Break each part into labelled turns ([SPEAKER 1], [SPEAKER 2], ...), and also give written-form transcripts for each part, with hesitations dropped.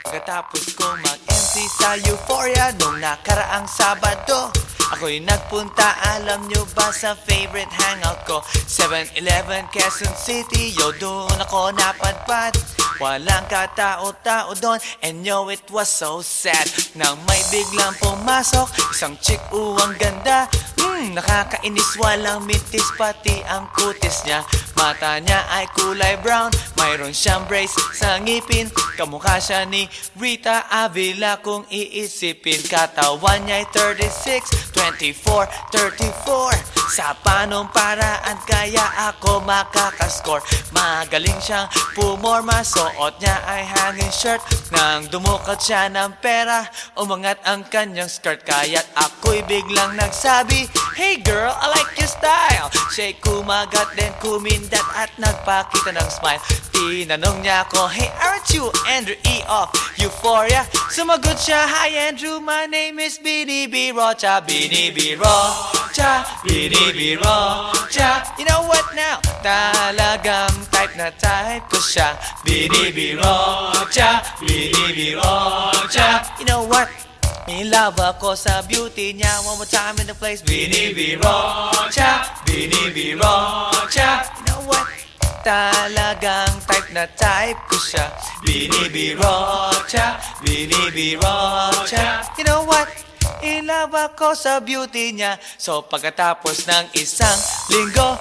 [SPEAKER 1] Pagkatapos kong mag-MC sa Euphoria nung nakaraang Sabado, ako'y nagpunta, alam nyo ba, sa favorite hangout ko, 7-Eleven, Quezon City. Yo, doon ako napadpad, walang katao-tao doon. And yo, it was so sad nang may biglang pumasok isang chick, ang ganda. Nakakainis, walang mintis, pati ang kutis niya. Mata niya ay kulay brown, mayroon siyang brace sa ngipin. Kamukha siya ni Rita Avila kung iisipin. Katawan niya'y 36, 24, 34. Sa panong paraan kaya ako makakascore? Magaling siyang pumorma, suot niya ay hanging shirt. Nang dumukat siya ng pera, umangat ang kanyang skirt. Kaya't ako'y biglang nagsabi, "Hey girl, I like your style." Siya'y kumagat, then kumindat at nagpakita ng smile. Tinanong niya ako, "Hey, aren't you Andrew E. of Euphoria?" Sumagot siya, "Hi Andrew, my name is Bini B. Rocha." Bini B. Rocha, Bini B. Rocha. You know what now? Talagang type na type ko siya. Bini B. Rocha, Bini B. Rocha. You know what? In love ako sa beauty niya. One more time in the place. Bini B. Rocha, Bini B. Rocha. You know what? Talagang type na type ko siya. Bini B. Rocha, Bini B. Rocha. You know what? In love ako sa beauty niya. So pagkatapos ng isang linggo,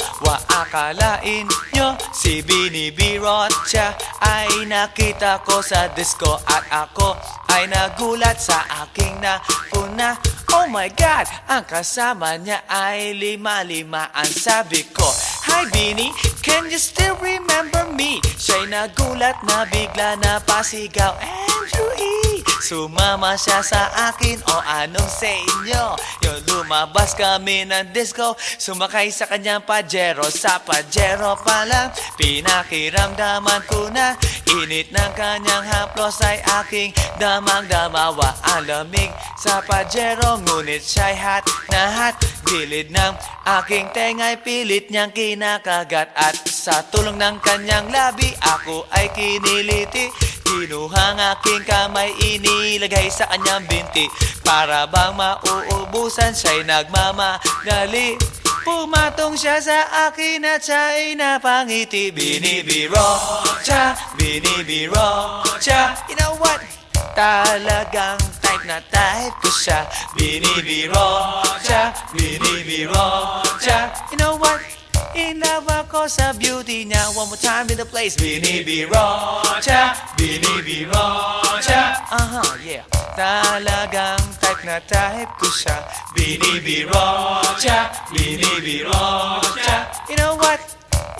[SPEAKER 1] akalain nyo si Bini B. Rocha ay nakita ko sa disco. At ako ay nagulat sa aking napuna. Oh my God, ang kasama niya ay lima-limaan. Sabi ko, "Hi Bini, can you still remember me?" Siya'y nagulat na bigla na pasigaw, "Andrew E." Sumama siya sa akin, o anong sa inyo? Yung lumabas kami ng disco, sumakay sa kanyang Pajero. Sa Pajero pa lang, pinakiramdaman ko na init ng kanyang haplos ay aking damang-damawa. Ang lamig sa Pajero, ngunit siya'y hot na hot. Gilid ng aking tenga'y pilit niyang kinakagat. At sa tulong ng kanyang labi, ako ay kiniliti. Kinuhang aking kamay, inilagay sa kanyang binti. Para bang mauubusan, siya'y nagmamadali. Pumatong siya sa akin at siya'y napangiti. Bini B. Rocha, Bini B. Rocha. You know what? Talagang type na type ko siya. Bini B. Rocha, Bini B. Rocha. You know what? In love ako sa beauty niya. One more time in the place. Bini B. Rocha, Bini B. Rocha. Yeah. Talagang type na type ko siya. Bini B. Rocha, Bini B. Rocha. You know what?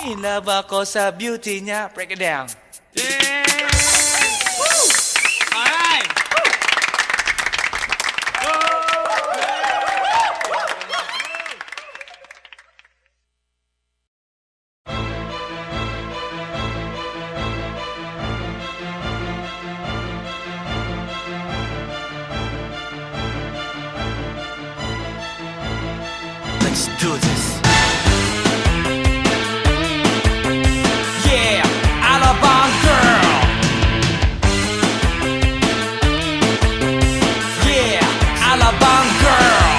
[SPEAKER 1] In love ako sa beauty niya. Break it down.
[SPEAKER 2] Yeah! Woo! All right!
[SPEAKER 1] Let's do this. Yeah, Alabang girl. Yeah, Alabang girl.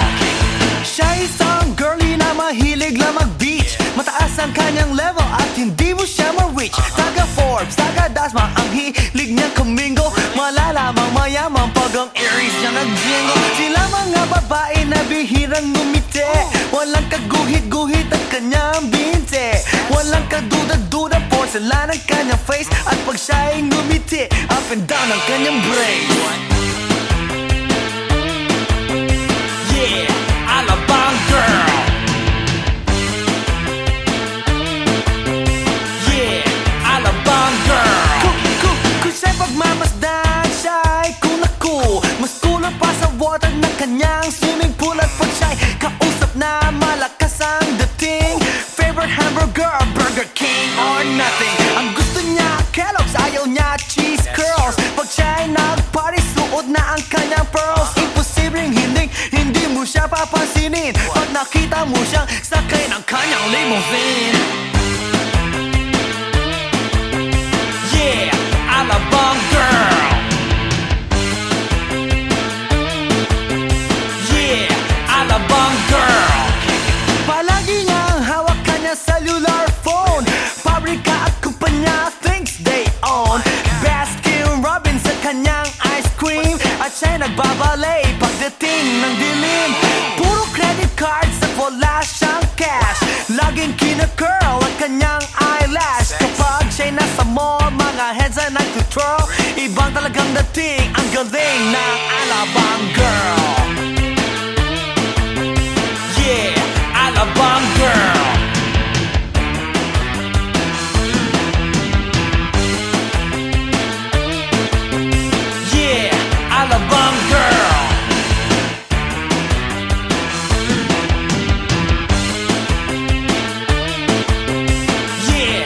[SPEAKER 3] Siya isang girlie na mahilig lang mag-beach. Mataas ang kanyang level at hindi mo siya ma-reach. Taga Forbes, taga Dasma, ang hilig niyang kumingo. Malalamang mayaman pag ang Aries niya nag-jingle. Sila mga babae na bihirang ngumiti. Walang kaguhit-guhit ang kanyang binte. Walang kaduda-duda, porcelain ang kanyang face. At pag siya'y ngumiti, up and down ang kanyang brace.
[SPEAKER 1] Yeah, Alabang girl. Yeah, Alabang girl.
[SPEAKER 3] Kung siya'y pagmamasdan, siya'y kunaku. Mas kulot pa sa water ng kanyang swimming pool. At pag siya'y kausap na malakas ang dating, favorite hamburger, Burger King or nothing. Ang gusto niya, Kellogg's, ayaw niya cheese curls. Pag siya'y nag-party, suot na ang kanyang pearls. Imposibleng hindi mo siya papansinin pag nakita mo siyang sakay ng kanyang limousine.
[SPEAKER 1] Yeah, Alabang girl.
[SPEAKER 3] Robin sa kanyang ice cream At siya'y nagbabalay pagdating ng dilim Puro credit cards at wala siyang cash Laging kina-curl ang kanyang eyelash Kapag siya'y nasa mall, mga heads ay nag-twirl Ibang talagang dating, ang galing ng Alabang girl Yeah, Alabang girl Alabang girl Yeah,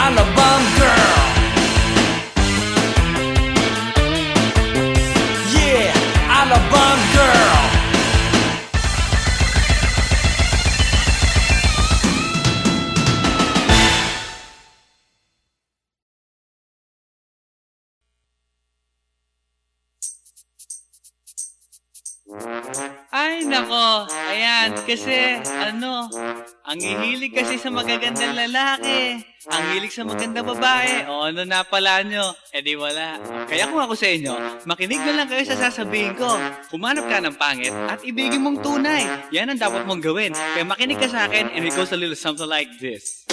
[SPEAKER 3] Alabang girl Yeah, Alabang girl
[SPEAKER 2] Ay, nako. Ayan, kasi, ang hihilig kasi sa magagandang lalaki. Ang hilig sa magandang babae. O ano na pala nyo? Eh di wala. Kaya kung ako sa inyo, makinig na lang kayo sa sasabihin ko. Humanap ka ng pangit at ibigin mong tunay. Yan ang dapat mong gawin. Kaya makinig ka sa akin and it goes a little something like this.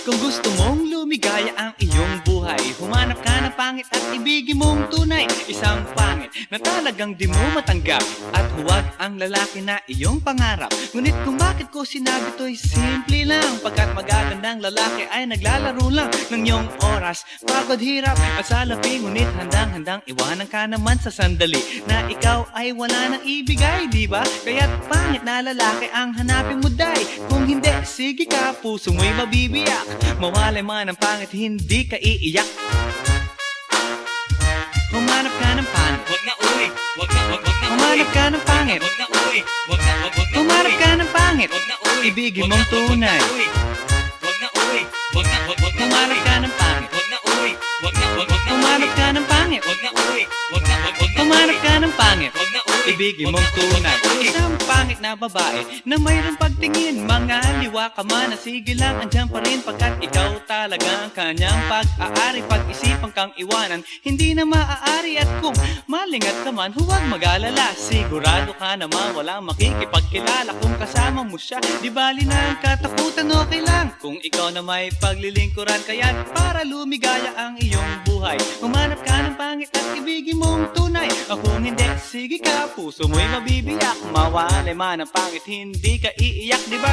[SPEAKER 2] Kung gusto mong lumigaya ang iyong buhay, humanap ka ng pangit at ibigin mong tunay. Isang pangit na talagang di mo matanggap at huwag ang lalaki na iyong pangarap. Ngunit kung bakit ko sinabi to'y simple lang, pagkat magagandang lalaki ay naglalaro lang ng iyong oras. Pagod, hirap at salapi, ngunit handang-handang iwanan ka naman sa sandali na ikaw ay wala nang ibigay, di ba? Kaya't pangit na lalaki ang hanapin mo, day. Kung hindi, sige ka, puso mo'y mabibiyak. Mawalay man ang pangit, hindi ka iiyak. Humanap ka ng pangit.
[SPEAKER 1] Wag na uwi, wag na
[SPEAKER 2] Humanap ka ng pangit.
[SPEAKER 1] Wag na uwi, wag na
[SPEAKER 2] Humanap ka ng pangit.
[SPEAKER 1] Wag na uwi,
[SPEAKER 2] Ibigin mong tunay.
[SPEAKER 1] Wag na uwi, wag na
[SPEAKER 2] Humanap ka ng pangit.
[SPEAKER 1] Wag na uwi, wag na
[SPEAKER 2] Humanap ka ng pangit.
[SPEAKER 1] Wag na uwi, wag na
[SPEAKER 2] Humanap ka ng pangit.
[SPEAKER 1] Wag na uwi,
[SPEAKER 2] Ibigin mong tunay. Isang pangit na babae na mayroong pagtingin. Mga liwa ka man na sige lang, andyan pa rin pagkat ikaw talaga ang kanyang pag-aari. Pag-isipan kang iwanan, hindi na maaari. At kung malingat ka man, huwag mag-alala. Sigurado ka naman walang makikipagkilala kung kasama mo siya. Di bali na ang katakutan, okay lang kung ikaw na may paglilingkuran. Kaya para lumigaya ang iyong buhay, humanap ka ng pangit at ibigin mong tunay. Kung hindi, sige ka, puso mo'y mabibiyak. Mawalay man ang pangit, hindi ka iiyak, di ba?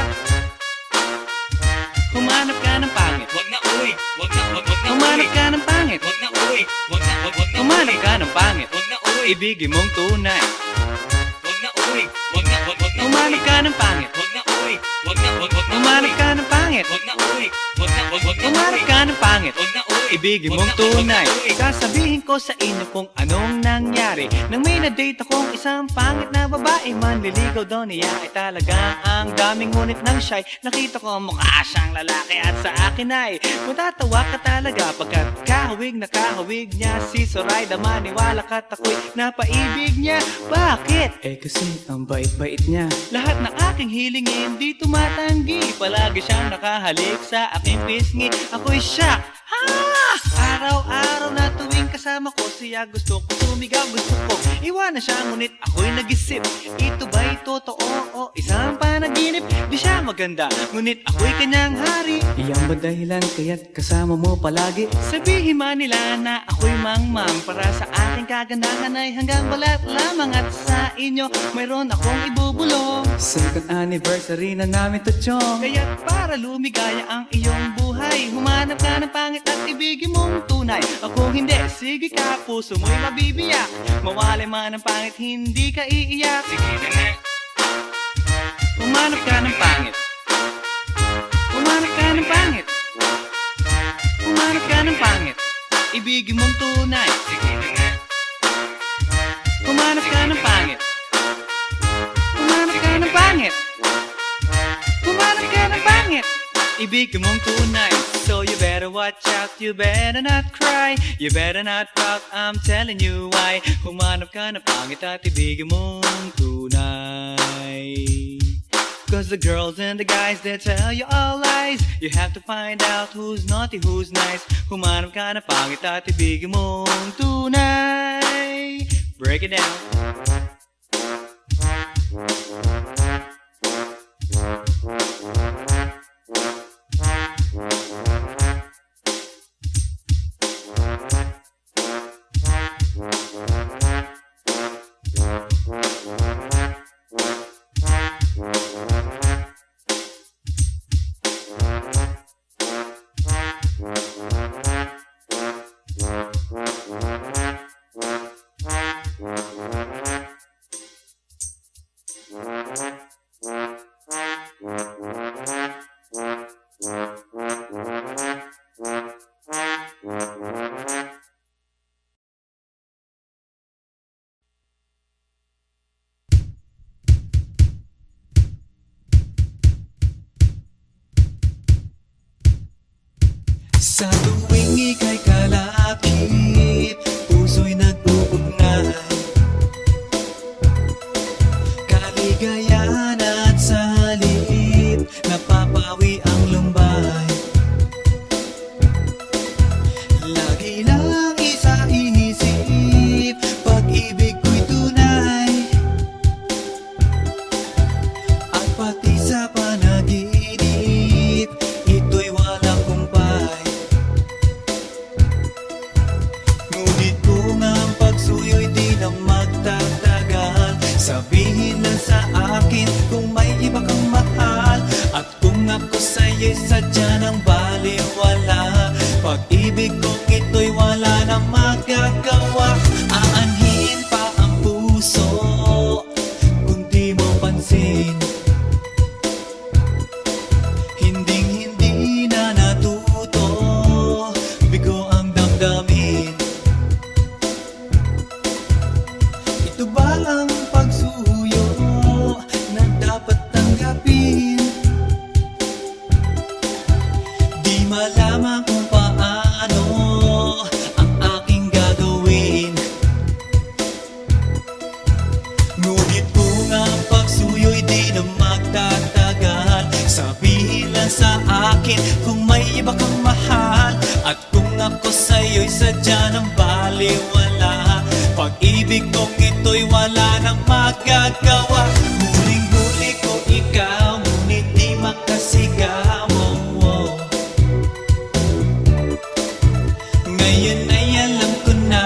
[SPEAKER 2] Humanap ka ng pangit.
[SPEAKER 1] Wag na uwi, wag na
[SPEAKER 2] Humanap ka ng pangit.
[SPEAKER 1] Wag na uwi, wag na
[SPEAKER 2] Humanap ka ng pangit.
[SPEAKER 1] Wag na uwi,
[SPEAKER 2] Ibigin mong tunay.
[SPEAKER 1] wag na uwi, wag na
[SPEAKER 2] Humanap ka ng pangit.
[SPEAKER 1] Wag na uwi, wag na
[SPEAKER 2] Humanap ka ng pangit.
[SPEAKER 1] Wag na uwi, wag na
[SPEAKER 2] Humanap ka ng pangit.
[SPEAKER 1] Wag na uwi,
[SPEAKER 2] Ibigin mong tunay. Sasabihin ko sa inyo kung anong nangyari nang may na-date akong isang pangit na babae. Manliligaw daw niya ay talaga ang daming, ngunit nang shy nakita ko mukha siyang lalaki at sa akin ay matatawa ka talaga pagkat kahawig na kahawig niya si Zoraida. Maniwala ka't ako'y napaibig niya. Bakit? Eh kasi ang bait-bait niya. Lahat ng aking hilingin di tumatanggi. Palagi siyang nakahalik sa aking pisngi. Ako'y shock. Araw-araw na tuwing kasama ko siya, gusto ko sumigaw, gusto ko iwanan siya, ngunit ako'y nag-isip, ito ba'y totoo o isang panaginip? Di siya maganda, ngunit ako'y kanyang hari. Iyan ba dahilan kaya't kasama mo palagi? Sabihin man nila na ako'y mangmang, para sa aking kagandahan ay hanggang balat lamang. At sa inyo mayroon akong ibubulong. Second anniversary na namin to, chong. Kaya't para lumigaya ang iyong buhay, humanap ka ng pangit at ibigin mong tunay. Kung hindi, sige ka, puso mo'y mabibiyak. Mawalay man ang pangit, hindi ka iiyak.
[SPEAKER 1] Sige na nga.
[SPEAKER 2] Humanap ka ng pangit. Humanap ka ng pangit. Humanap ka ng pangit. Ibigin mong tunay.
[SPEAKER 1] Sige na nga.
[SPEAKER 2] Humanap ka ng pangit. Humanap ka ng pangit. Humanap ka ng pangit. Ibigin mong tunay. So you better watch out, you better not cry, you better not pout, I'm telling you why. Humanap ka ng pangit at ibigin mong tunay. Cause the girls and the guys, they tell you all lies. You have to find out who's naughty, who's nice. Humanap ka na pangit at ibigin mong tunay. Break it down.
[SPEAKER 3] Sa tuwing ika'y kalakip, puso'y nag-uugnay. Kaligayahan at salip, napapawi ang lumbay. Lagi lang isa inisip, pag-ibig ko'y tunay. At pati sa panaginip, ito'y walang kumpay. Ngunit kung ang pagsuyo'y di na magtatagal, sabihin lang sa akin kung may iba kang mahal. At kung ako sa'yo'y sadya ng baliwala, pag-ibig kong ito'y wala na magagawa. Aanhin pa ang puso kung di mo pansin. Hinding-hindi na natuto, bigo ang damdamin. Ito ba ang pagsuyo na dapat tanggapin? Di malaman kung paano ang aking gagawin. Ngunit kung ang pagsuyo'y di na magtatagal, sabihin lang sa akin kung may iba kang mahal. At kung ako sa'yo'y sadya ng baliwala, pag-ibig kong ito'y wala nang magagawa. Huling-huli ko ikaw, ngunit di makasigaw. Ngayon ay alam ko na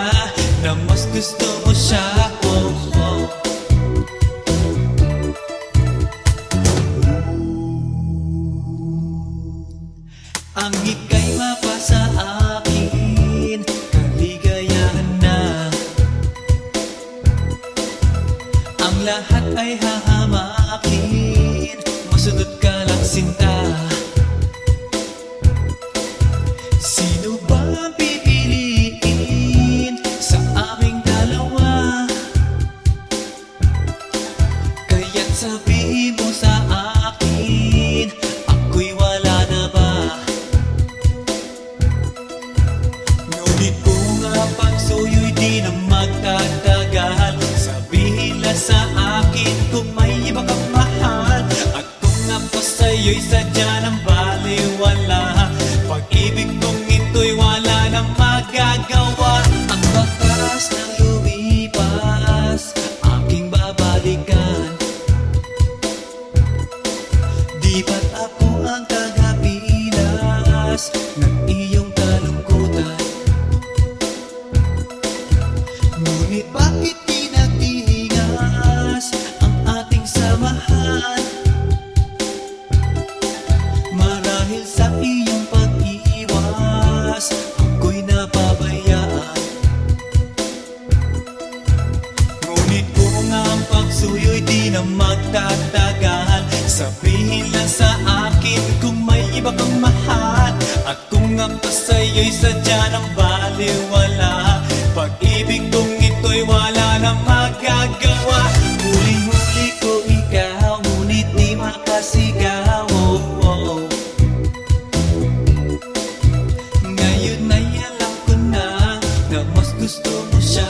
[SPEAKER 3] mas gusto mo siya. Ang ika'y mapasa akin, kaligayahan na. Ang lahat ay hahamakin, masunod ka lang sinta. Sino ba ang pipiliin sa aming dalawa? Kaya't sabihin mo sa akin, ako'y wala na ba? Ngunit kung ang pagsuyo'y di na magtatagal, sabihin lang sa akin kung may iba kang mahal. At kung ako sa'yo'y sadya ng baliwala, pag-ibig kong ito'y wala nang magagawa. Ang bakas ng lumipas, aking babalikan. Di ba't ako ang tagapilas ng iyong kalungkutan? Ngunit bakit tinatigas ang ating samahan? Marahil sa iyong pag-iwas, ako'y napabayaan. Ngunit kung ang pagsuyo'y di na magtatagal, sabihin lang sa akin kung may iba kang mahal. At kung ako sa'yo'y sadya ng baliwala, pag-ibig kong ito'y wala na magagawa. Huling-huli ko ikaw, ngunit di makasigaw. Ngayon ay alam ko na mas gusto mo siya.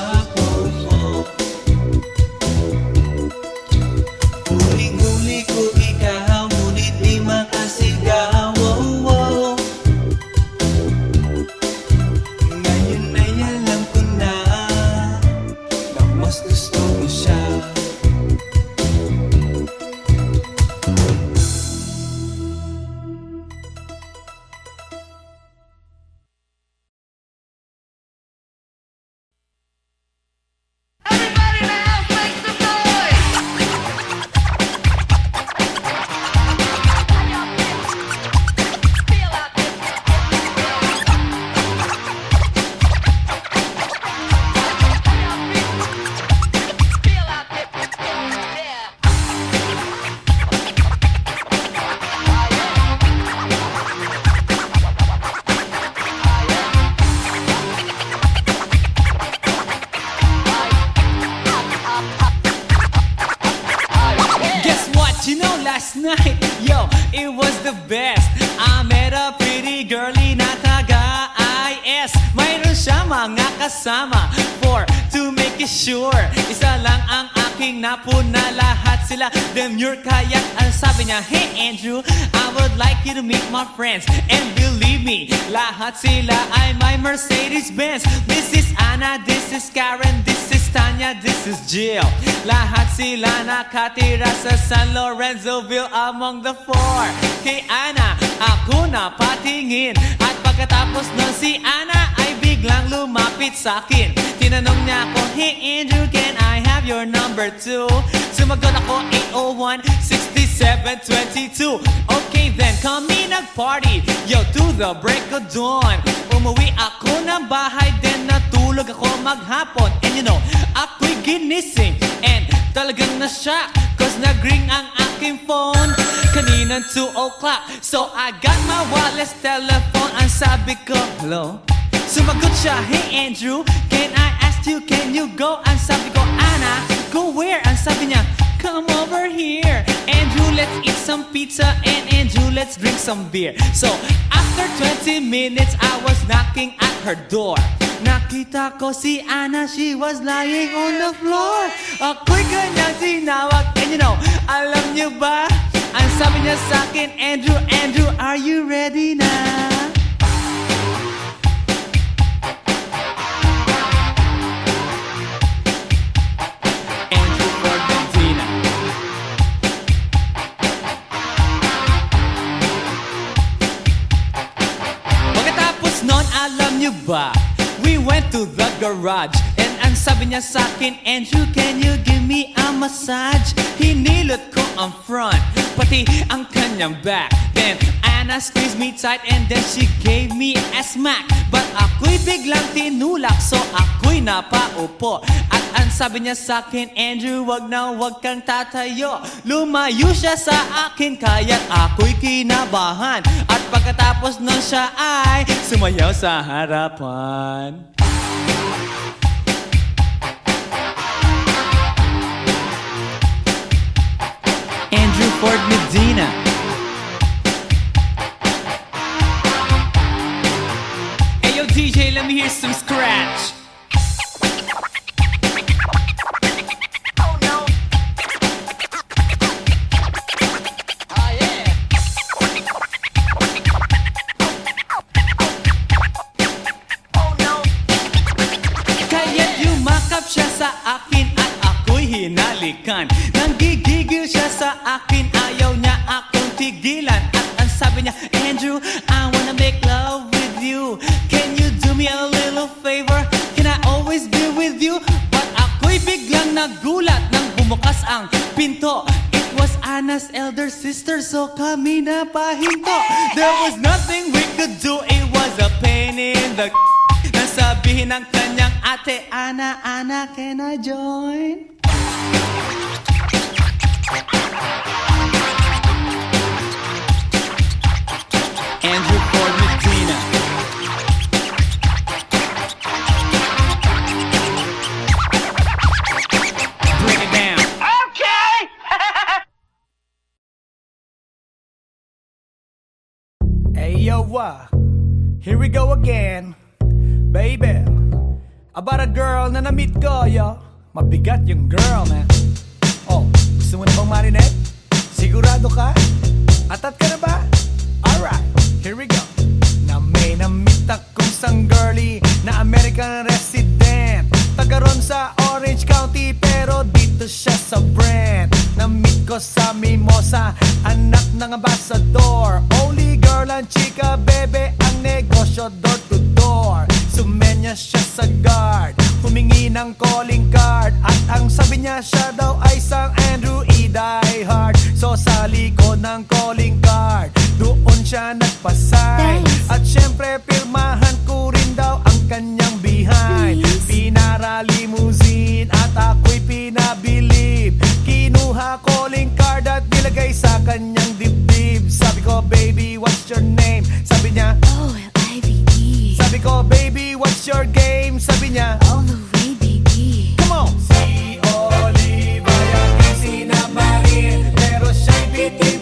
[SPEAKER 3] Huling-huli ko ikaw,
[SPEAKER 2] last night, yo, it was the best. I met a pretty girlie na taga-IS. Mayroon siya mga kasama to make it sure. Isa lang ang aking napuna, lahat sila demure. Kaya ang sabi niya, hey Andrew, I would like you to meet my friends. And believe me, lahat sila ay my Mercedes-Benz. This is Anna, this is Karen, this is Tanya, this is Jill. Lahat sila nakatira sa San Lorenzoville among the four. Kay Anna, ako na patingin. At pagkatapos nun si Anna ay biglang lumapit sa akin. Tinanong niya ako, hey Andrew, can I have your number too? Sumagot ako, 801-6722. Okay then, kami nag-party, yo, to the break of dawn. Umuwi ako ng bahay, then natulog ako maghapon. And you know, ako'y ginising and talagang na-shock, cause nag-ring ang aking phone kaninang 2 o'clock. So I got my wireless telephone. Ang sabi ko, hello? Sumagot siya, hey Andrew, can I ask you, can you go? Ang sabi ko, Anna, go where? Ang sabi niya, come over here. Andrew, let's eat some pizza, and Andrew, let's drink some beer. So after 20 minutes, I was knocking at her door. Nakita ko si Anna, she was lying on the floor. Ako'y kanyang tinawag, and you know, alam niyo ba? Ang sabi niya sa akin, Andrew, Andrew, are you ready na? Andrew Ford Medina. Pagkatapos nun, alam niyo ba? We went to the garage, and ang sabi niya sa akin, Andrew, can you give me a massage? Hinilot ko ang front, pati ang kanyang back. Then Anna squeezed me tight, and then she gave me a smack. But ako'y biglang tinulak, so ako'y napaupo. At ang sabi niya sa akin, Andrew, wag na wag kang tatayo. Lumayo siya sa akin, kaya't ako'y kinabahan. At pagkatapos nun siya ay sumayaw sa harapan. Andrew Ford Medina. Hey yo DJ, let me hear some scratch.
[SPEAKER 4] Oh no. Oh yeah. Oh no.
[SPEAKER 2] Kaya't yumakap siya sa akin at ako'y hinalikan. Nanggigigil siya sa akin, ayaw niya akong tigilan. At ang sabi niya, Andrew, I wanna make love with you. Can you do me a little favor? Can I always be with you? But ako'y biglang nagulat nang bumukas ang pinto. It was Anna's elder sister, so kami na pahinto. There was nothing we could do, it was a pain in the nasabihin ng kanyang ate, Anna, Anna, can I join? Andrew Ford Medina. Bring it down.
[SPEAKER 4] Okay.
[SPEAKER 3] Hey yo, here we go again, baby. About a girl na na-meet ko, yo. Mabigat yung girl, man. Oh, gusto mo na bang marinig? Sigurado ka? Atat ka na ba? Alright, here we go. Na may na-meet akong isang girlie na American resident. Taga ron sa Orange County, pero dito siya sa Brent. Na-meet ko sa Mimosa, anak ng ambassador. Only girl and chika, bebe, ang negosyo door to door. Sumenya siya sa guard, humingi ng calling card. At ang sabi niya, siya daw ay isang Andrew E. Die Hard. So sa likod ng calling card, doon siya nagpasay. At syempre pirmahan ko rin daw ang kanyang behind. Pinara limousine at ako'y pinabilib. Kinuha calling card at nilagay sa kanyang dibdib. Sabi ko, baby, what's your name? Sabi niya,
[SPEAKER 5] OLIVE.
[SPEAKER 3] sabi ko, baby, what's your game? Sabi niya,
[SPEAKER 5] All the way, baby.
[SPEAKER 3] come on! Si Olive ay aking sinabahin, pero siya'y bitib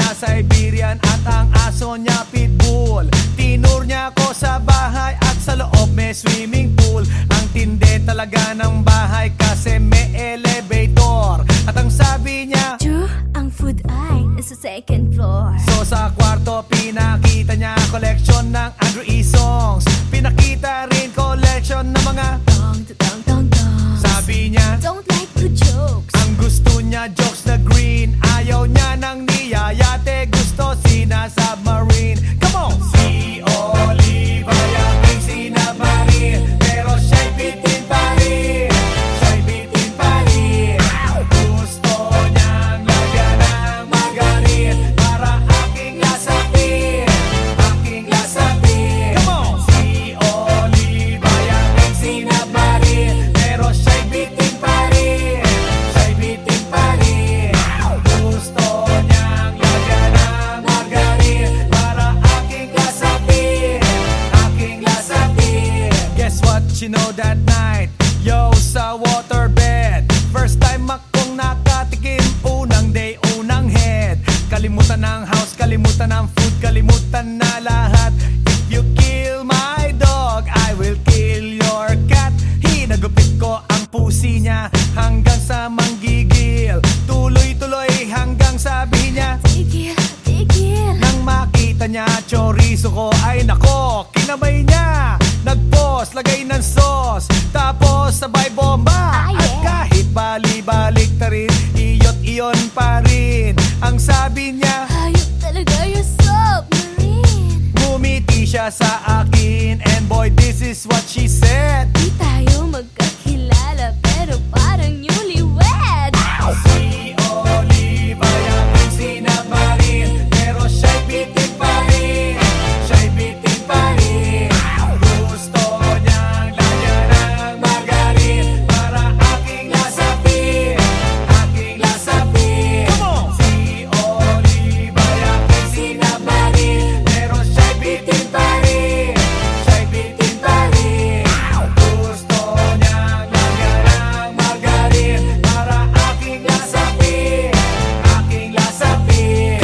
[SPEAKER 3] na Siberian at ang aso niya pitbull. Tinur niya ako sa bahay at sa loob may swimming pool. Ang tindi talaga ng bahay kasi may elevator. At ang sabi niya,
[SPEAKER 5] True, ang food ay nasa second floor.
[SPEAKER 3] so sa kwarto pinakita niya collection ng Andrew E. songs. Pinakita rin collection ng mga
[SPEAKER 5] Dong, dong, dong, dong.
[SPEAKER 3] sabi niya,
[SPEAKER 5] Don't like good jokes.
[SPEAKER 3] ang gusto niya jokes na green. Ayaw niya ng niyayate, gusto sina submarine. Come on! Si Oliva yaking sinabarin, pero siya'y bitin pa rin. Siya'y bitin pa rin. Gusto niyang lagyan ng margarin para aking lasapin. Aking lasapin. Come on! Si Oliva yaking sinabarin, pero siya'y bitin pa rin. Siya'y bitin pa rin. Gusto niyang lagyan ng margarin para aking lasapin. Aking lasapin. Guess what you know that night? Yo, sa waterbed, first time akong nakatikim. Unang day, unang head. Kalimutan ng house, kalimutan ng food, kalimutan na lahat. If you kill my dog, I will kill your cat. Hinagupit ko ang pusi niya hanggang sa manggigil. Tuloy-tuloy hanggang sabi niya,
[SPEAKER 5] Tigil, tigil.
[SPEAKER 3] nang makita niya chorizo ko, ay nako, kinamay niya. Nagpos, lagay ng sauce, tapos sabay bomba.
[SPEAKER 5] Ah, yeah.
[SPEAKER 3] At kahit bali-balik ta rin, iyot iyon pa rin. Ang sabi niya,
[SPEAKER 5] Hayop talaga yung submarine.
[SPEAKER 3] ngumiti siya sa akin, and boy, this is what she said.
[SPEAKER 5] Di tayo magkakilala pero parang newlywed.
[SPEAKER 3] Si Oliva yaking sinabarin, pero siya'y bitin pa rin. Siya'y bitin pa rin. Gusto niyang lagyan ng margarin para aking lasapin. Aking lasapin. Si Oliva yaking sinabarin, pero siya'y bitin pa rin. Siya'y bitin pa rin. Gusto niyang lagyan ng margarin para aking lasapin. Aking lasapin.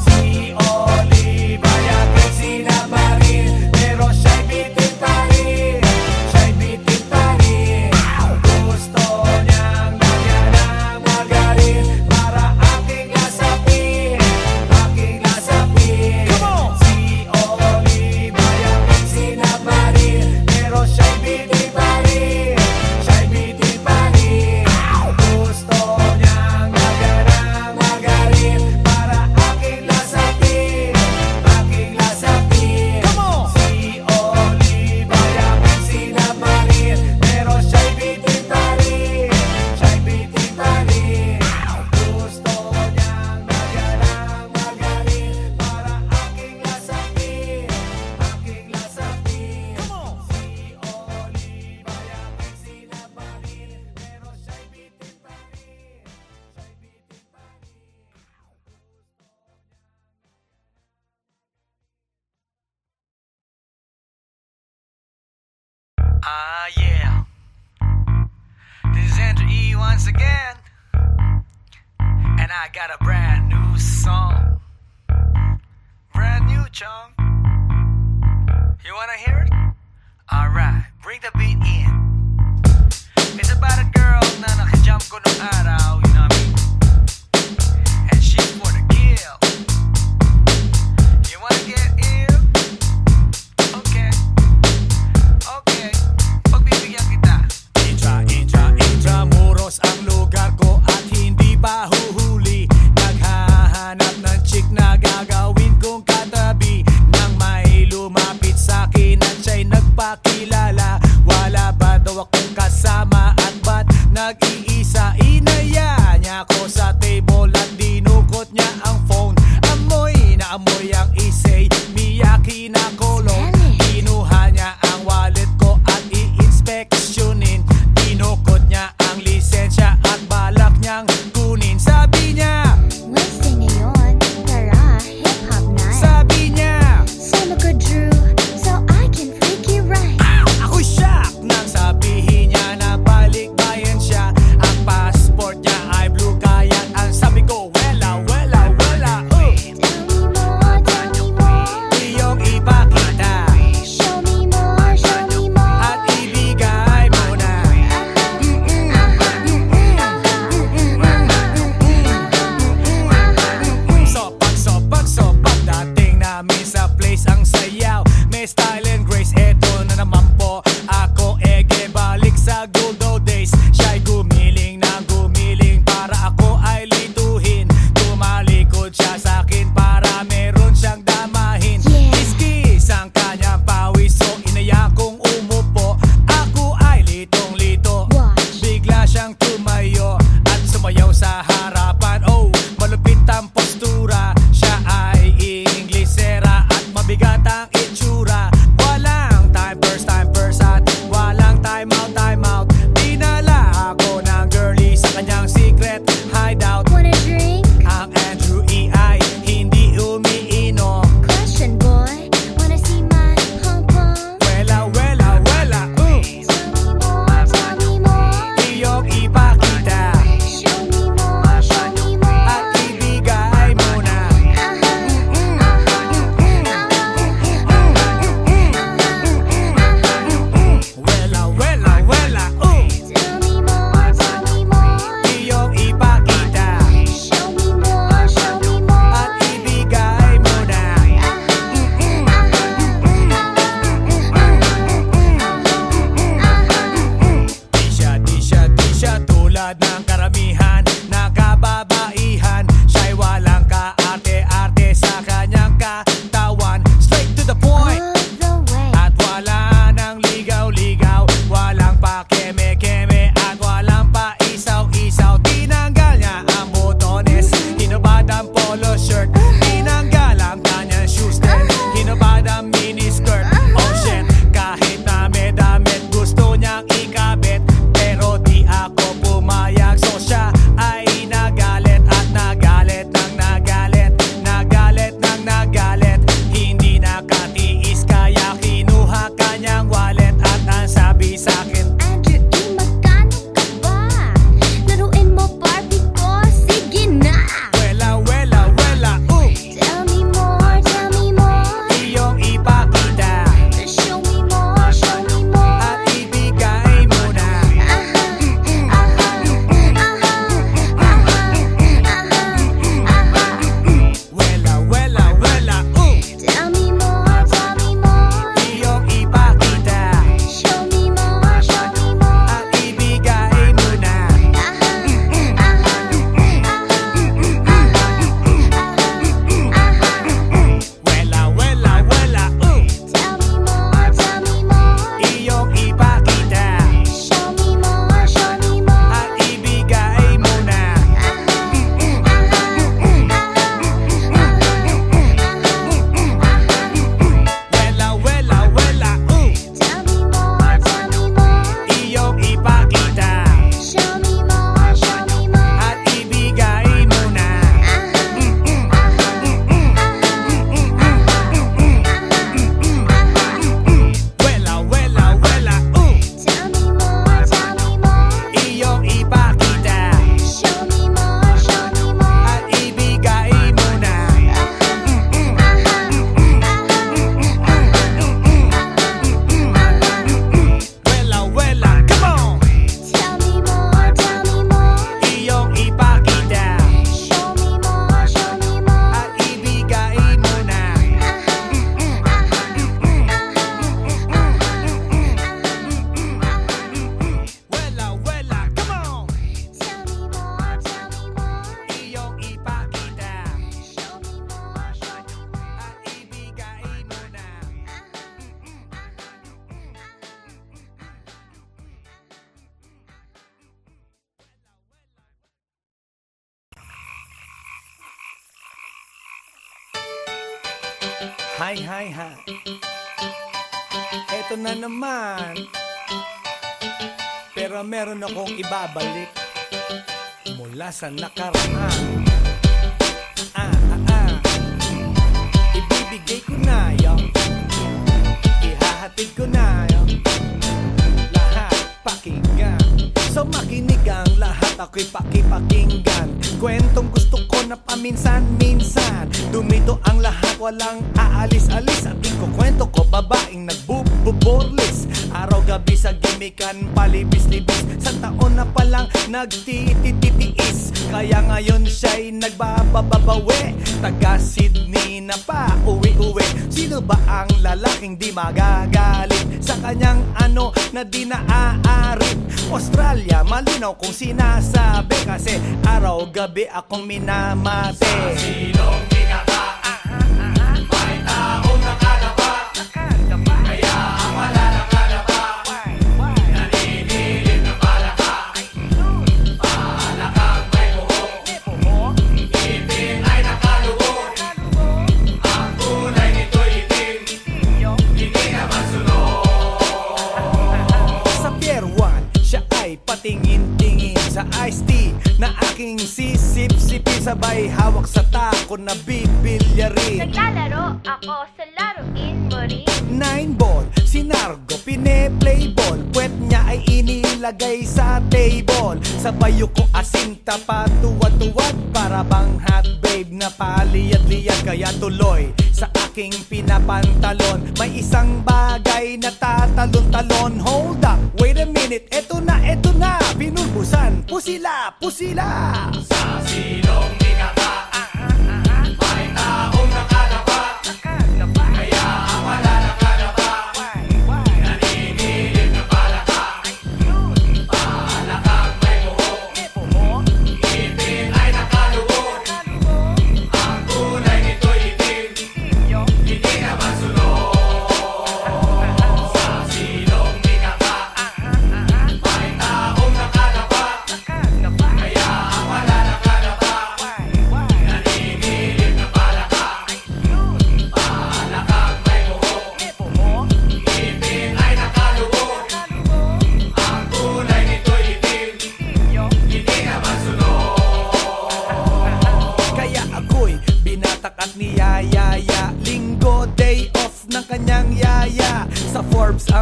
[SPEAKER 3] Si Oliva yaking sinabarin, pero siya'y bitin pa rin. Siya'y bitin pa rin. Gusto niyang lagyan ng margarin para aking lasapin. Aking lasapin. Si Oliva yaking sinabarin, pero siya'y bitin pa rin. Siya'y bitin pa rin. Gusto niyang lagyan ng margarin para aking lasapin. Aking lasapin. Si Oliva yaking sinabarin, pero siya'y bitin pa rin. Siya'y bitin pa rin. Gusto niyang lagyan ng margarin para aking lasapin. Aking lasapin. Si Oliva yaking sinabarin, pero siya'y bitin pa rin. Siya'y bitin pa rin. Ah, yeah. This is Andrew E once again. And I got a brand new song. Brand new, chong. You wanna hear it? Alright, bring the beat in. It's about a girl na nakajump ko nung araw, you know what I mean? And she's for the kill. You wanna get ill? Okay. Okay, pagbibigyan kita. Intramuros ang lugar ko at hindi pa huhuli. Naghahanap ng chick na gagawin kong katabi. Nang may lumapit sa'kin at siya'y nagpakilala. Wala ba daw akong kasama at ba't nag-iisa? Inaya niya ako sa table at dinukot niya ang phone. Amoy na amoy ang isay, Miyaki na kolong. Kinuha niya ang wallet ko at i-inspeksyonin. Dinukot niya ang lisensya at balak niyang kunin. Sabi niya,
[SPEAKER 5] Wednesday ngayon, tara, hip-hop night.
[SPEAKER 3] sabi niya,
[SPEAKER 5] Solo ko Drew, so I can freak you right.
[SPEAKER 3] ako'y shock nang sabihin niya na balikbayan siya. Ang passport niya ay blue, kaya't ng karamihan na kababaihan. Siya'y walang kaarte-arte sa kanyang katawan. Straight to the point
[SPEAKER 5] All the way.
[SPEAKER 3] at wala nang ligaw-ligaw. Walang pa keme-keme at walang pa isaw-isaw. Tinanggal niya ang botones, hinubad ang polo shirt. Tinanggal ang kanyang shoes din, hinubad ang miniskirt. Oh shit, kahit na may damit gusto niyang ikabit, pero di ako pumayag. So siya ay nagalit at nagalit nang nagalit, nagalit nang nagalit. Hindi nakatiis kaya kinuha kanyang wallet at ang sabi sa'kin,
[SPEAKER 5] Andrew, magkano ka ba? Laruin mo Barbie ko, sige na.
[SPEAKER 3] wela, wela, wela,
[SPEAKER 5] Tell me more, tell me more.
[SPEAKER 3] iyong ipakita
[SPEAKER 5] Show me more, show me more.
[SPEAKER 3] at ibigay mo na. Wela, wela, wela,
[SPEAKER 5] Tell me more, tell me more.
[SPEAKER 3] iyong ipakita
[SPEAKER 5] Show me more, show me more.
[SPEAKER 3] at ibigay mo na. Wela, wela, wela,
[SPEAKER 5] Tell me more, tell me more.
[SPEAKER 3] iyong ipakita
[SPEAKER 5] Show me more, show me more.
[SPEAKER 3] at ibigay mo na. Wela, wela, wela,
[SPEAKER 5] Tell me more, tell me more.
[SPEAKER 3] iyong ipakita
[SPEAKER 5] Show me more, show me more.
[SPEAKER 3] at ibigay mo na. Wela, wela, wela,
[SPEAKER 5] Tell me more, tell me more.
[SPEAKER 3] iyong ipakita
[SPEAKER 5] Show me more, show me more.
[SPEAKER 3] at ibigay mo na. Wela, wela, come on!
[SPEAKER 5] Tell me more, tell me more.
[SPEAKER 3] Iyong ipakita
[SPEAKER 5] Show me more, show me more.
[SPEAKER 3] at ibigay mo na. Wela, wela, come on!
[SPEAKER 5] Tell me more, tell me more.
[SPEAKER 3] Iyong ipakita
[SPEAKER 5] Show me more, show me more.
[SPEAKER 3] at ibigay mo na. Hi, hi, hi. Eto na naman. Pero meron akong ibabalik mula sa nakaraan. Ibibigay ko na yung ihahatid ko na yung lahat pakinggan. So makinig ang lahat, ako'y pakipakinggan. Kwentong gusto ko na paminsan-minsan. Dumito ang lahat, walang aalis-alis. At ikukwento ko, babaeng nagbububorlis. Araw-gabi sa gimikan, palibis-libis. Sa taon na palang nagtititiis. Kaya ngayon siya'y nagbababawi. Taga Sydney na pa, uwi-uwi. Sino ba ang lalaking di magagalit sa kanyang ano na di naaarit? Australia, malinaw kung sinasabi. Kasi araw-gabi akong minamate. Sa silong di may taong nakalaba. Kaya ang malalakalaba naninilig na palaka. Palakang may buhok, ipin ay nakalubog. Ang kulay nito'y itim, hindi naman sunog. Sa Pier 1, siya ay patingin-tingin sa iced tea na aking sisip-sipin. Sabay hawak sa tako na bibilyarin.
[SPEAKER 5] Naglalaro ako sa laruin mo rin.
[SPEAKER 3] 9-ball, si Nargo pine-playball. Puwet niya ay inilagay sa table. Sabay ko asinta patuwad-tuwad. Para bang hot babe na paliyad-liyad. Kaya tuloy sa aking pinapantalon may isang bagay na tatalon-talon. Hold up, wait a minute, eto na, pinulbusan. Pusila, pusila. Sa silong di may taong nakalaba. Kaya ang malalakalaba naninilig na palaka. Palakang may buhok,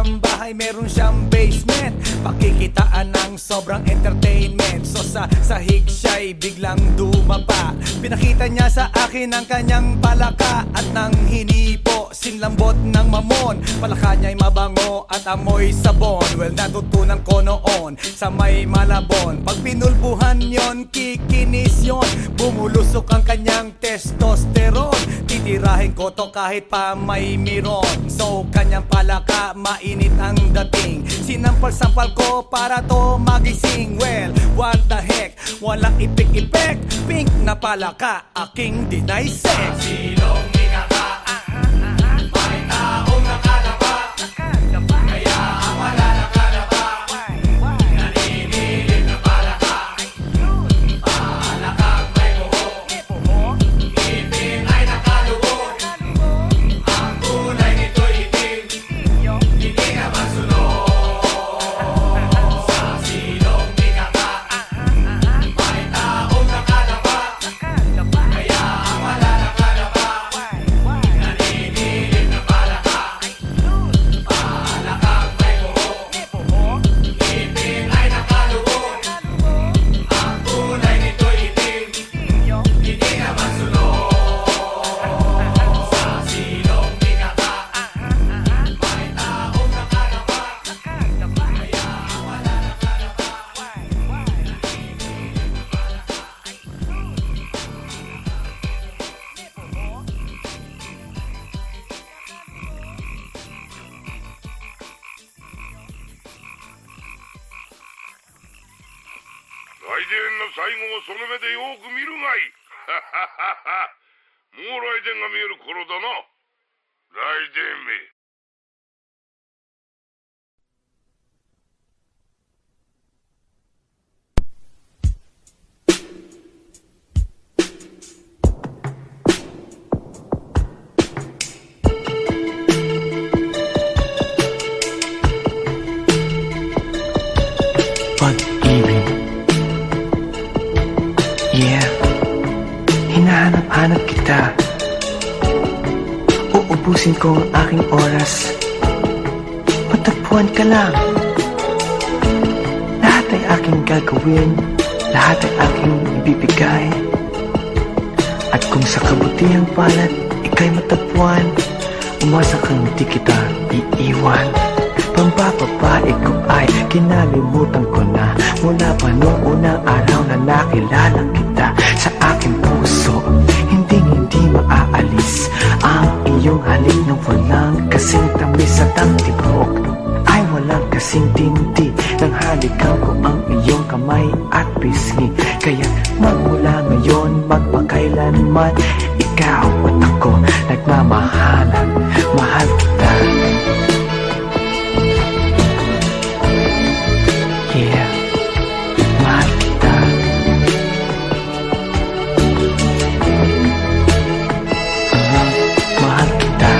[SPEAKER 3] ang bahay meron siyang basement, pakikitaan ng sobrang entertainment. So sa sahig siya'y biglang dumapa, pinakita niya sa akin ang kanyang palaka at nang hinipo, sinlambot ng mamon. Palaka niya'y mabango at amoy sabon. Well, natutunan ko noon sa may Malabon, pag pinulbuhan yon, kikinis yon, bumulusok ang kanyang testosterone. Titirahin ko to kahit pa may miron. So kanyang palaka, mainit ang dating, sinampal-sampal ko para to magising. Well, what the heck, walang ipik-ipek, pink na palaka, aking dinaysek. Silong minaka, may taong nakalapa, kaya ang wala nakalapa, naninilig na palaka. Palakang may buhok, ngipin ay nakalubog, ang kulay nito'y itim, hindi ka masunod. Sa silong minaka, may taong nakalapa, kaya ang wala nakalapa, naninilig na palaka. Palakang may buhok, ngipin ay nakalubog, ang kulay nito'y itim, hindi ka masunod. Sa silong minaka, may taong nakalapa, kaya ang wala nakalapa.
[SPEAKER 6] 来電の最後をその目でよく見るがいい。もう来電が見える頃だな。来電め。
[SPEAKER 3] Pag-ibig. Yeah, hinahanap-hanap kita. Uubusin ko ang aking oras, patagpuan ka lang. Lahat ay aking gagawin, lahat ay aking ibibigay. At kung sa kabutihang palad ika'y matagpuan, umasa kang di kita iiwan. Pambababae ko ay kinalimutan ko na, mula pa noong unang araw na nakilala kita. Sa aking puso, hindi maaalis ang iyong halik na walang kasing tamis at ang tibok ay walang kasing tindi. Nang halikan ko ang iyong kamay at pisngi, kaya magmula ngayon magpakailanman, ikaw at ako nagmamahalan. Mahal kita. Yeah, mahal kita. Mahal kita.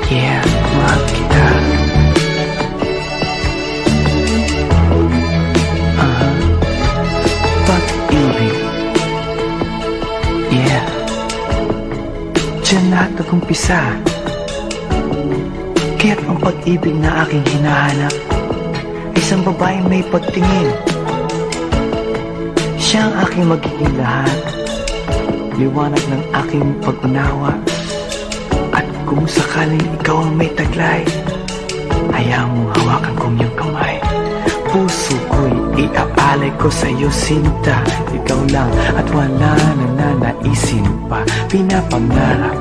[SPEAKER 3] Yeah, mahal kita. Pag-ibig. Yeah, diyan lahat nag-umpisa. Kaya't ang pag-ibig na aking hinahanap, isang babaeng may pagtingin. Siya ang aking magiging lahat, liwanag ng aking pag-unawa. At kung sakaling ikaw ang may taglay, hayaan mong hawakan kong iyong kamay. Puso ko'y iaalay ko sa'yo, sinta. Ikaw lang at wala na nanaisin pa. Pinapangarap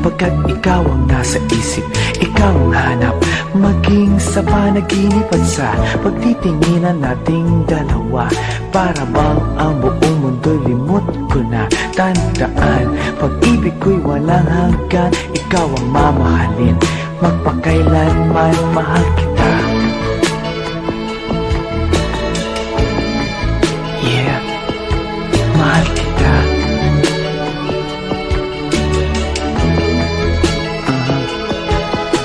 [SPEAKER 3] pagkat ikaw ang nasa isip, ikaw ang hanap, maging sa panaginip at sa pagtitinginan nating dalawa. Para bang ang buong mundo'y limot ko na. Tandaan, pag-ibig ko'y walang hanggan, ikaw ang mamahalin, magpakailanman mahal kita. Yeah, mahal kita.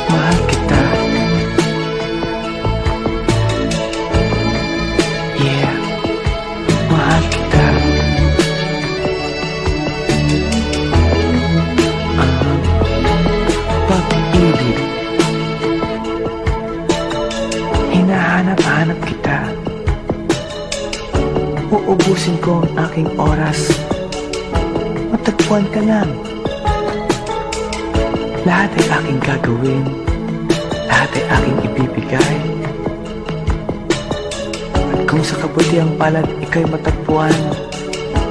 [SPEAKER 3] Mahal kita. Yeah, mahal kita. Hinahanap-hanap kita. Uubusin ko ang aking oras. Matagpuan ka lang. Lahat ay aking gagawin. Lahat ay aking ibibigay. At kung sa kabutiang palad ikaw'y matagpuan,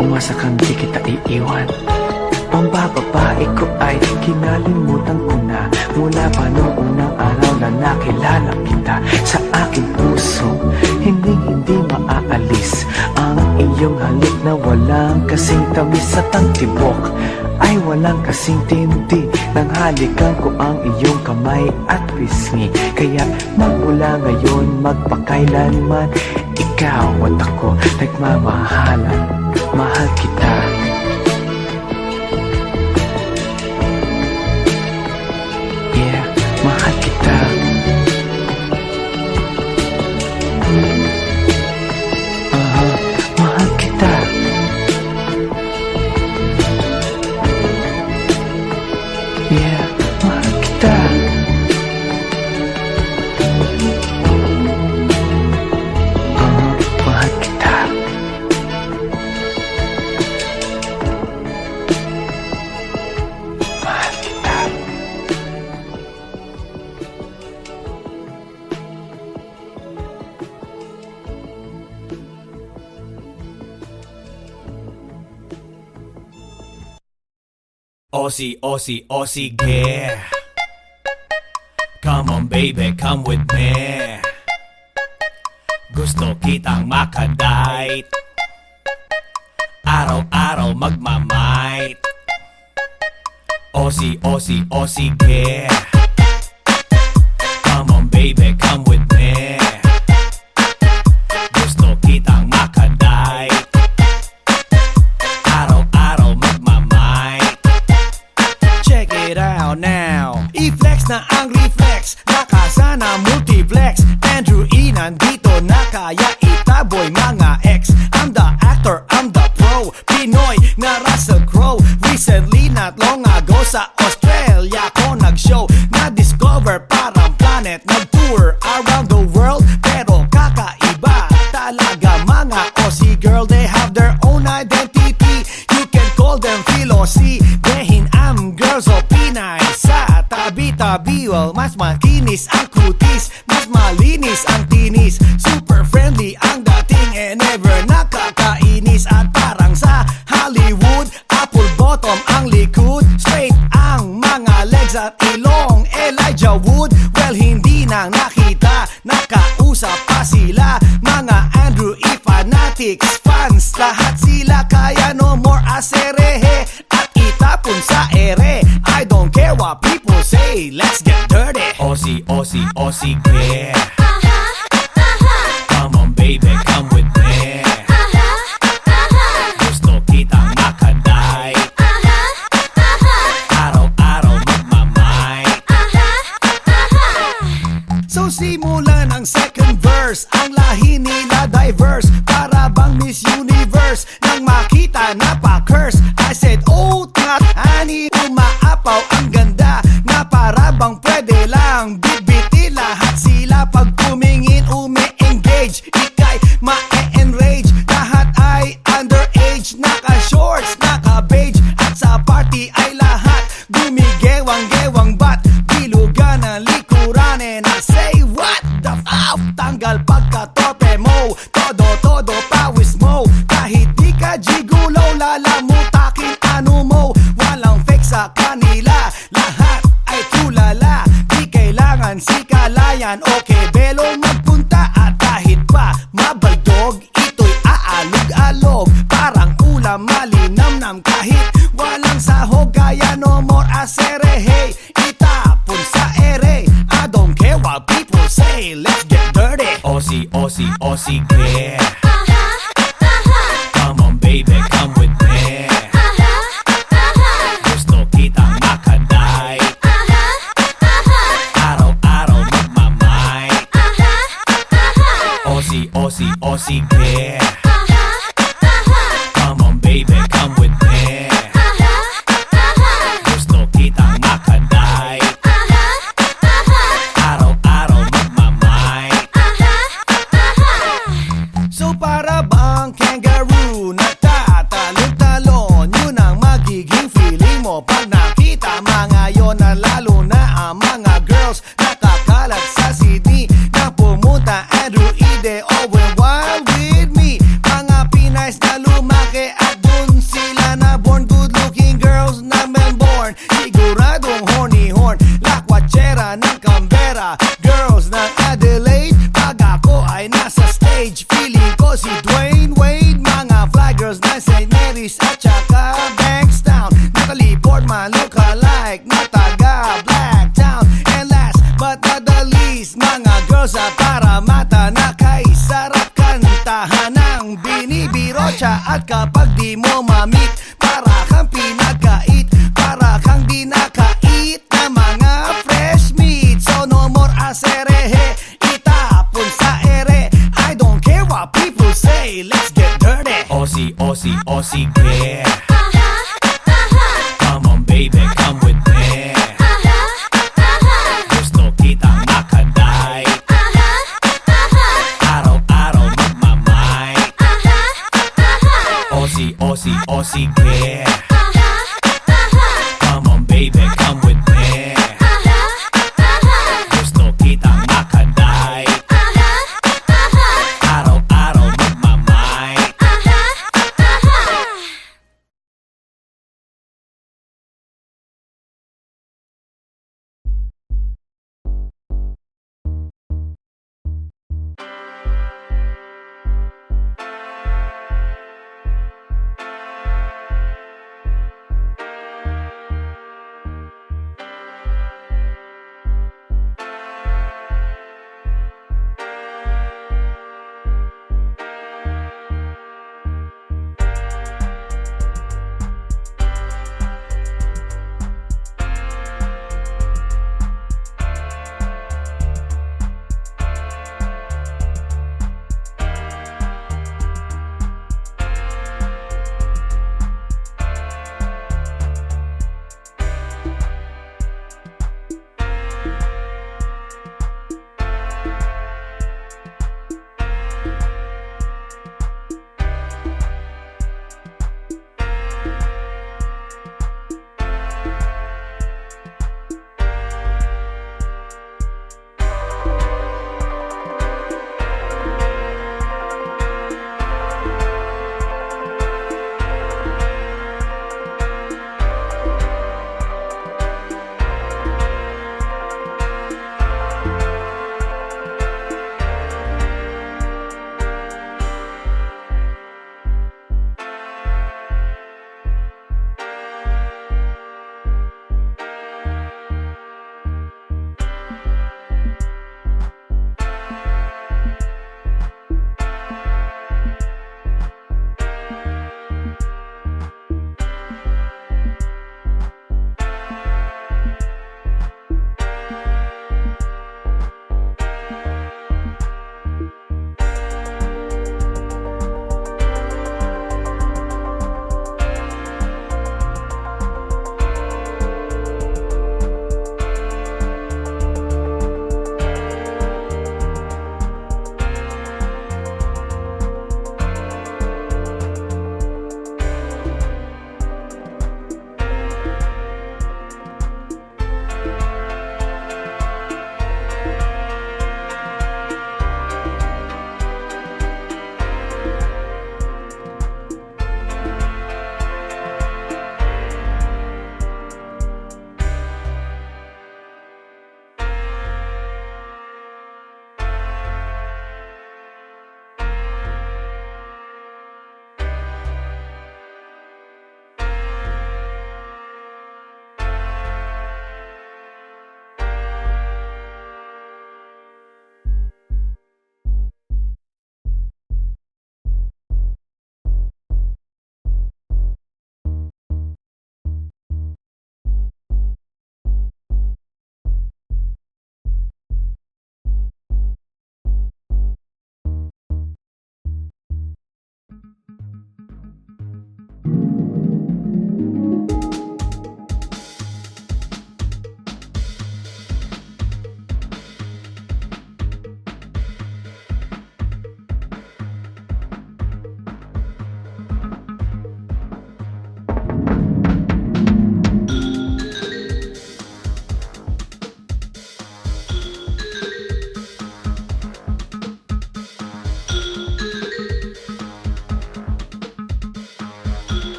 [SPEAKER 3] umasa kang di kita iiwan. Ang bababae ko ay kinalimutan ko na mula pa noong unang araw na nakilala kita. Sa aking puso, hindi maaalis ang iyong halik na walang kasing tamis at ang tibok ay walang kasing tindi. Nang halikan ko ang iyong kamay at pisngi, kaya magmula ngayon magpakailanman, ikaw at ako nagmamahalan. Mahal kita. Yeah, mahal kita. Mahal kita. Yeah, mahal kita. Mahal kita. Mahal kita.
[SPEAKER 1] Aussie, Aussie, Aussie, yeah. Come on baby, come with me. Gusto kitang makadite. Araw-araw magmamight. Aussie, Aussie, Aussie, yeah. Come on baby, come with me. Gusto kitang makadite. Araw-araw magmamight. Check it out now. I-flex na ang reflex, nakasa na multiplex. Andrew E nandito na kaya itaboy mga ex. I'm the actor, I'm the pro, Pinoy na Russell Crowe. Recently, not long ago sa Australia ko nag-show. Na-discover parang planet, nag-tour around the world. Pero kakaiba talaga mga Aussie girl. They have their own identity. You can call them Philo-C. Dehin am girls o Pinay. Sa tabi-tabi, well, mas makinis ang kutis, mas malinis ang tinis. Super friendly ang dating eh never nakakainis. At parang sa Hollywood, apple bottom ang likod, straight ang mga legs at ilong. Elijah Wood, well hindi nang nakita, nakausap pa sila. Mga Andrew E fanatics, fans, lahat sila. Kaya no more aserehe at itapon sa ere. I don't care what people say, let's get dirty. Aussie, Aussie, Aussie, yeah. Come on baby, come with me. Gusto kitang makadite. Araw-araw magmamight. So simulan ang second verse, ang lahi nila diverse, para bang Miss Universe. Nang makita na pa-curse, I said, oh not honey, umaapaw ang ganda, na para bang pwede lang bitbiti lahat sila. Pag tumingin umi-engage, ikay ma-enrage. Lahat ay underage, naka-shorts, naka-beige. At sa party ay lahat gumigewang-gewang, bat bilugan ang likuran. And I say what the f***, tanggal pagkatope mo, todo pawis mo. Kahit di ka gigulaw, lalamutakin ano mo. Walang fake sa kanila, lahat ay tulala. Di kailangan si kalayan, okay belong magpunta. At kahit pa mabaldog, ito'y aalog-alog, parang ulam malinamnam. Kahit walang sahog, kaya no more aserehe, itapon sa ere. I don't care what people say, let's get dirty. Aussie, Aussie, Aussie, yeah. Come on baby, come with me. Gusto kitang makadite. Araw-araw magmamight. Aussie, Aussie, Aussie, yeah. Come on baby, come with me. Gusto kitang makadite. Araw-araw magmamight.
[SPEAKER 3] siya at kapag di mo mamit, para kang pinagkait, para kang di nakait na mga fresh meat. So no more aserehe, itapon sa ere. I don't care what people say, let's get dirty. Aussie, Aussie, Aussie, yeah. Come on baby, come with me. Gusto kitang makadai, araw-araw magmamay. Aussie, Aussie, Aussie, yeah. Come on baby, come with me. Gusto kitang makadai, araw-araw magmamay.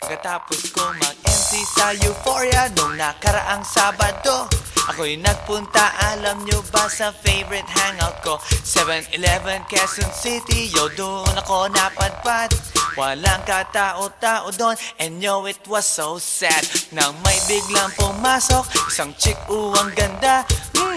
[SPEAKER 1] Pagkatapos ko mag-MC sa Euphoria nung nakaraang Sabado, ako'y nagpunta, alam nyo ba, sa favorite hangout ko, 7-Eleven, Quezon City. Yo, doon ako napadpad, walang katao-tao doon, and yo, it was so sad nang may biglang pumasok isang chick, ang ganda.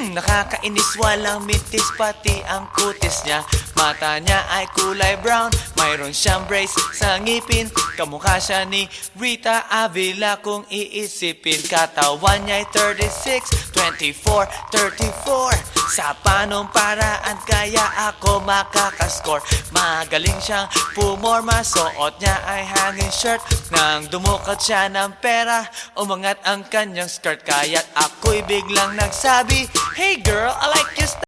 [SPEAKER 1] Nakakainis, walang mintis, pati ang kutis niya. Mata niya ay kulay brown, mayroon siyang brace sa ngipin. Kamukha siya ni Rita Avila kung iisipin. Katawan niya ay 36, 24, 34. Sa panong paraan kaya ako makakascore? Magaling siyang pumorma, suot niya ay hanging shirt. Nang dumukot siya ng pera, umangat ang kanyang skirt. Kaya't ako'y biglang nagsabi, "Hey girl, I like your style."